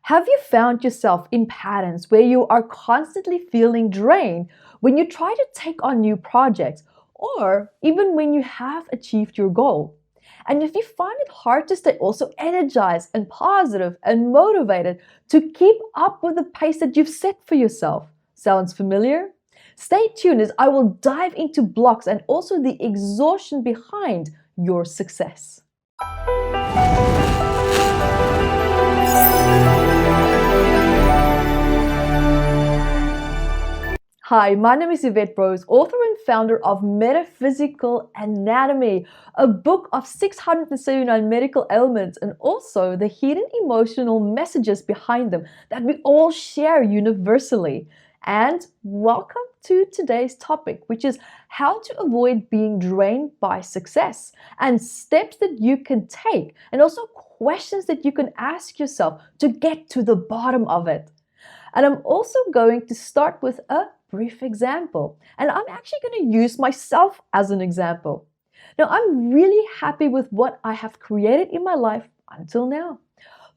Have you found yourself in patterns where you are constantly feeling drained when you try to take on new projects or even when you have achieved your goal? And if you find it hard to stay also energized and positive and motivated to keep up with the pace that you've set for yourself. Sounds familiar? Stay tuned as I will dive into blocks and also the exhaustion behind your success. Hi, my name is Evette Rose, author and founder of Metaphysical Anatomy, a book of 679 medical ailments and also the hidden emotional messages behind them that we all share universally. And welcome to today's topic, which is how to avoid being drained by success and steps that you can take and also questions that you can ask yourself to get to the bottom of it. And I'm also going to start with a brief example. And I'm actually going to use myself as an example. Now, I'm really happy with what I have created in my life until now.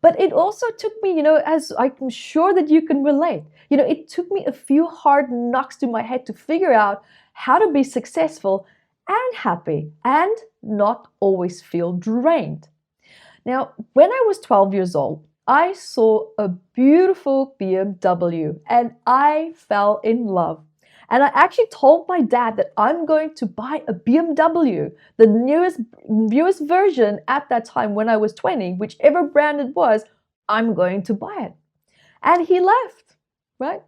But it also took me, as I'm sure that you can relate, it took me a few hard knocks to my head to figure out how to be successful and happy and not always feel drained. Now, when I was 12 years old, I saw a beautiful BMW and I fell in love. And I actually told my dad that I'm going to buy a BMW, the newest version at that time when I was 20, whichever brand it was, I'm going to buy it. And he laughed, right?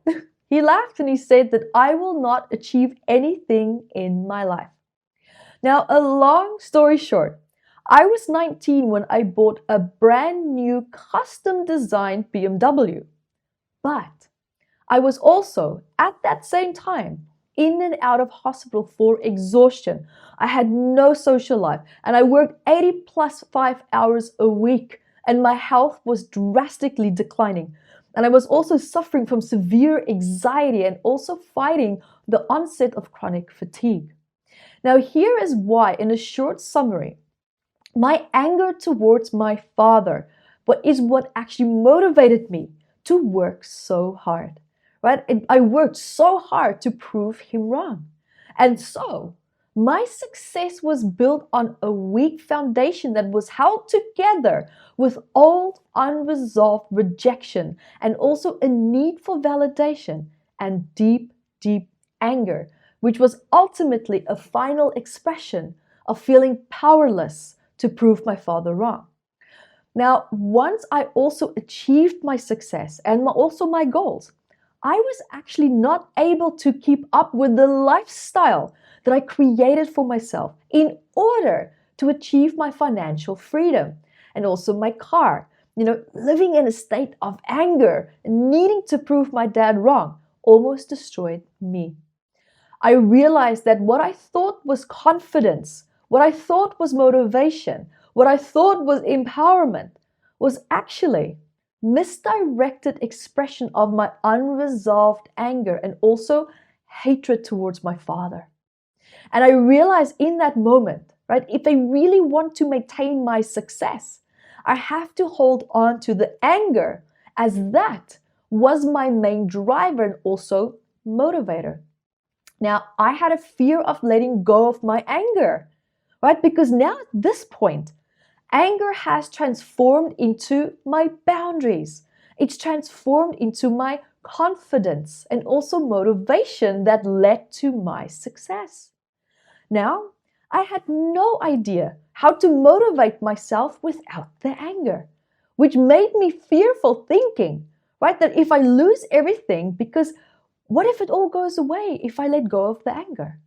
He laughed and he said that I will not achieve anything in my life. Now, a long story short, I was 19 when I bought a brand new custom designed BMW. But I was also, at that same time, in and out of hospital for exhaustion. I had no social life and I worked 80 plus 5 hours a week and my health was drastically declining. And I was also suffering from severe anxiety and also fighting the onset of chronic fatigue. Now, here is why, in a short summary, my anger towards my father is what actually motivated me to work so hard, right? I worked so hard to prove him wrong. And so my success was built on a weak foundation that was held together with old unresolved rejection and also a need for validation and deep, deep anger, which was ultimately a final expression of feeling powerless to prove my father wrong. Now, once I also achieved my success and also my goals, I was actually not able to keep up with the lifestyle that I created for myself in order to achieve my financial freedom and also my car. Living in a state of anger and needing to prove my dad wrong almost destroyed me. I realized that what I thought was confidence, what I thought was motivation, what I thought was empowerment, was actually misdirected expression of my unresolved anger and also hatred towards my father. And I realized in that moment, right, if I really want to maintain my success, I have to hold on to the anger as that was my main driver and also motivator. Now, I had a fear of letting go of my anger, right? Because now at this point, anger has transformed into my boundaries. It's transformed into my confidence and also motivation that led to my success. Now, I had no idea how to motivate myself without the anger, which made me fearful thinking, right? That if I lose everything, because what if it all goes away if I let go of the anger,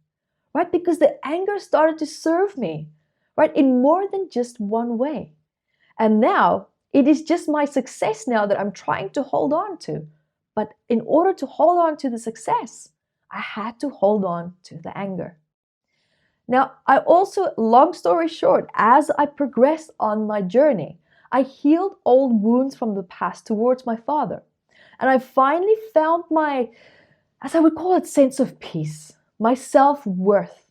right? Because the anger started to serve me, right, in more than just one way. And now it is just my success now that I'm trying to hold on to. But in order to hold on to the success, I had to hold on to the anger. Now, I also, long story short, as I progressed on my journey, I healed old wounds from the past towards my father. And I finally found my, as I would call it, sense of peace, my self-worth.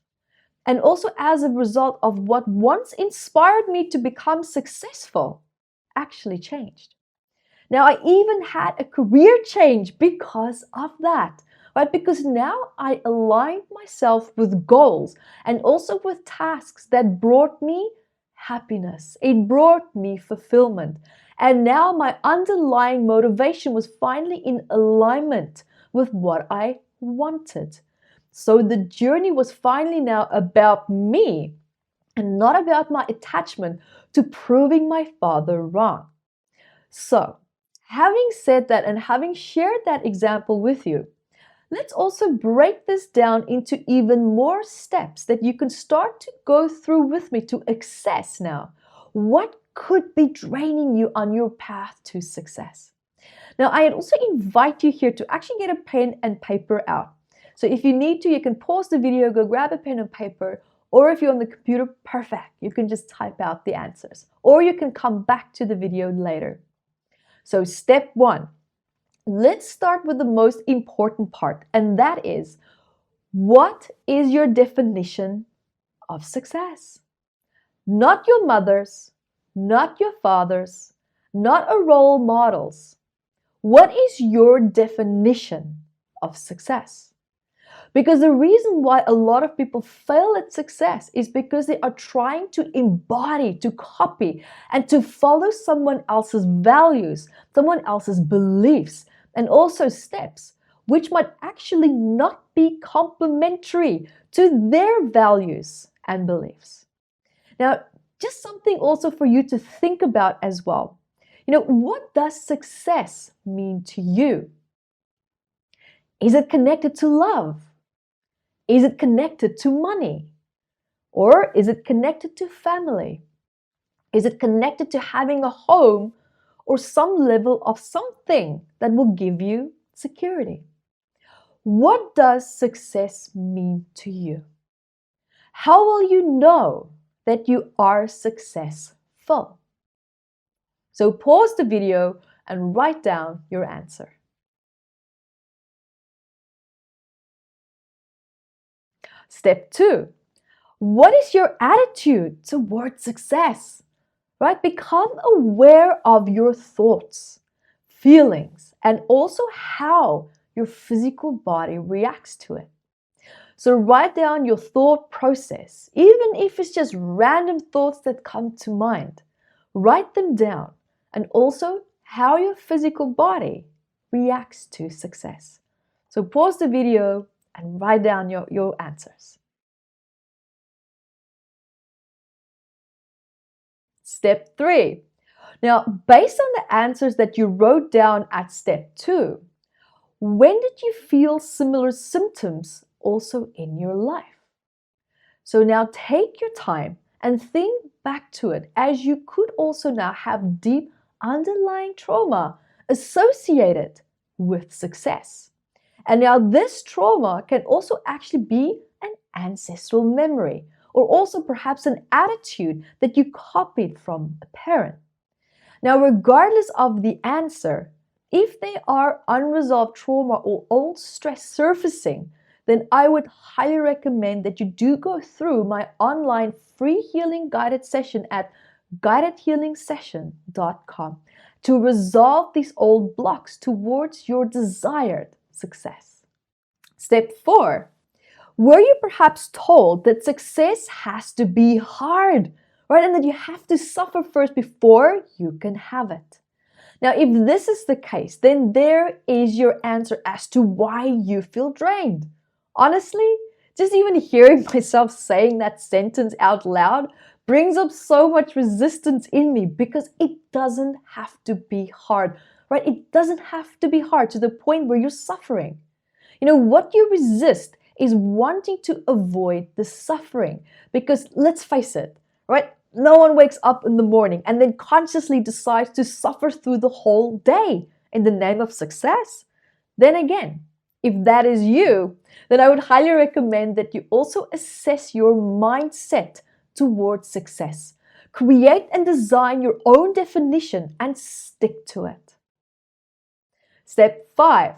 And also as a result of what once inspired me to become successful actually changed. Now, I even had a career change because of that, right? Because now I aligned myself with goals and also with tasks that brought me happiness. It brought me fulfillment. And now my underlying motivation was finally in alignment with what I wanted. So the journey was finally now about me and not about my attachment to proving my father wrong. So, having said that and having shared that example with you, let's also break this down into even more steps that you can start to go through with me to access now what could be draining you on your path to success. Now, I also invite you here to actually get a pen and paper out. So if you need to, you can pause the video, go grab a pen and paper, or if you're on the computer, perfect. You can just type out the answers, or you can come back to the video later. So step one, let's start with the most important part, and that is, what is your definition of success? Not your mother's, not your father's, not a role model's. What is your definition of success? Because the reason why a lot of people fail at success is because they are trying to embody, to copy, and to follow someone else's values, someone else's beliefs, and also steps, which might actually not be complementary to their values and beliefs. Now, just something also for you to think about as well. What does success mean to you? Is it connected to love? Is it connected to money? Or is it connected to family? Is it connected to having a home or some level of something that will give you security? What does success mean to you? How will you know that you are successful? So pause the video and write down your answer. Step 2. What is your attitude towards success? Right? Become aware of your thoughts, feelings, and also how your physical body reacts to it. So write down your thought process, even if it's just random thoughts that come to mind. Write them down, and also how your physical body reacts to success. So pause the video and write down your answers. Step 3. Now, based on the answers that you wrote down at step 2, when did you feel similar symptoms also in your life? So now take your time and think back to it, as you could also now have deep underlying trauma associated with success. And now this trauma can also actually be an ancestral memory, or also perhaps an attitude that you copied from a parent. Now, regardless of the answer, if they are unresolved trauma or old stress surfacing, then I would highly recommend that you do go through my online free healing guided session at guidedhealingsession.com to resolve these old blocks towards your desired success. Step 4. Were you perhaps told that success has to be hard, right? And that you have to suffer first before you can have it. Now, if this is the case, then there is your answer as to why you feel drained. Honestly, just even hearing myself saying that sentence out loud brings up so much resistance in me, because it doesn't have to be hard, right? It doesn't have to be hard to the point where you're suffering. What you resist is wanting to avoid the suffering, because let's face it, right? No one wakes up in the morning and then consciously decides to suffer through the whole day in the name of success. Then again, if that is you, then I would highly recommend that you also assess your mindset towards success. Create and design your own definition and stick to it. Step 5.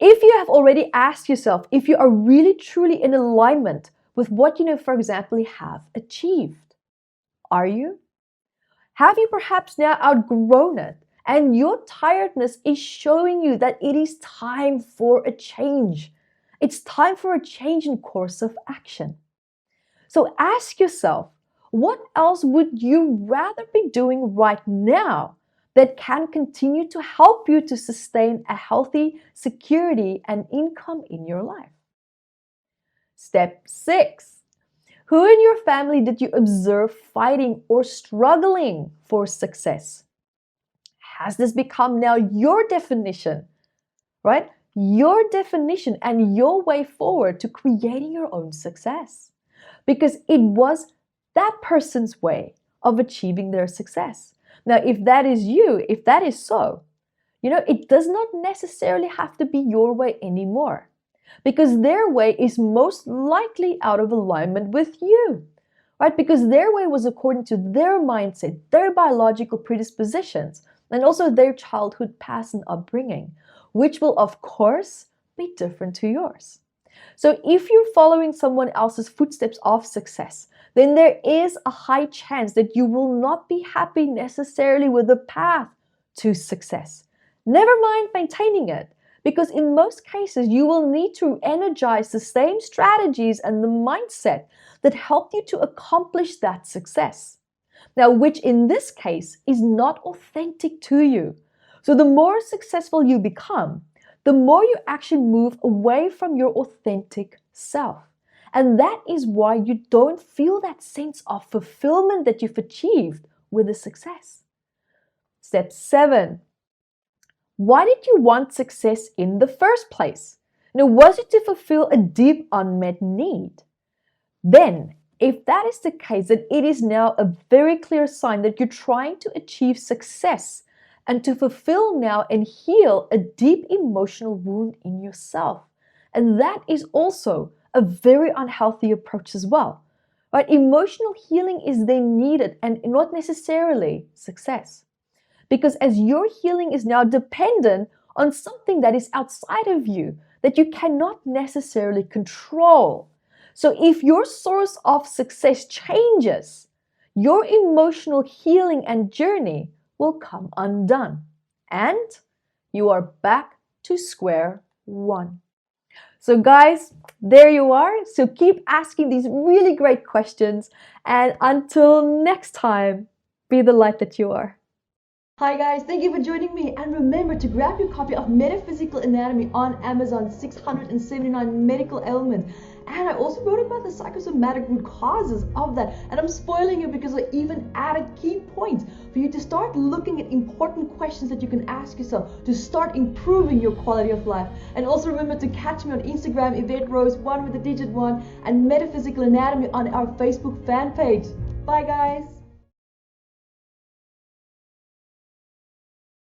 If you have already asked yourself if you are really truly in alignment with what for example, have achieved. Are you? Have you perhaps now outgrown it And your tiredness is showing you that it is time for a change. It's time for a change in course of action. So ask yourself, what else would you rather be doing right now that can continue to help you to sustain a healthy security and income in your life? Step 6. Who in your family did you observe fighting or struggling for success? Has this become now your definition, right? Your definition and your way forward to creating your own success. Because it was that person's way of achieving their success. Now, if that is you, if that is so, it does not necessarily have to be your way anymore, because their way is most likely out of alignment with you, right? Because their way was according to their mindset, their biological predispositions, and also their childhood past and upbringing, which will, of course, be different to yours. So if you're following someone else's footsteps of success, then there is a high chance that you will not be happy necessarily with the path to success. Never mind maintaining it, because in most cases, you will need to energize the same strategies and the mindset that helped you to accomplish that success. Now, which in this case is not authentic to you. So the more successful you become, the more you actually move away from your authentic self. And that is why you don't feel that sense of fulfillment that you've achieved with the success. Step 7. Why did you want success in the first place? Now, was it to fulfill a deep unmet need? Then, if that is the case, then it is now a very clear sign that you're trying to achieve success and to fulfill now and heal a deep emotional wound in yourself. And that is also a very unhealthy approach as well. Right? Emotional healing is then needed and not necessarily success. Because as your healing is now dependent on something that is outside of you, that you cannot necessarily control. So if your source of success changes, your emotional healing and journey will come undone. And you are back to square one. So guys, there you are. So keep asking these really great questions. And until next time, be the light that you are. Hi guys, thank you for joining me, and remember to grab your copy of Metaphysical Anatomy on Amazon, 679 medical ailments. And I also wrote about the psychosomatic root causes of that, and I'm spoiling you because I even added key points for you to start looking at important questions that you can ask yourself to start improving your quality of life. And also remember to catch me on Instagram, Evette Rose, 1 with the digit 1, and Metaphysical Anatomy on our Facebook fan page. Bye guys!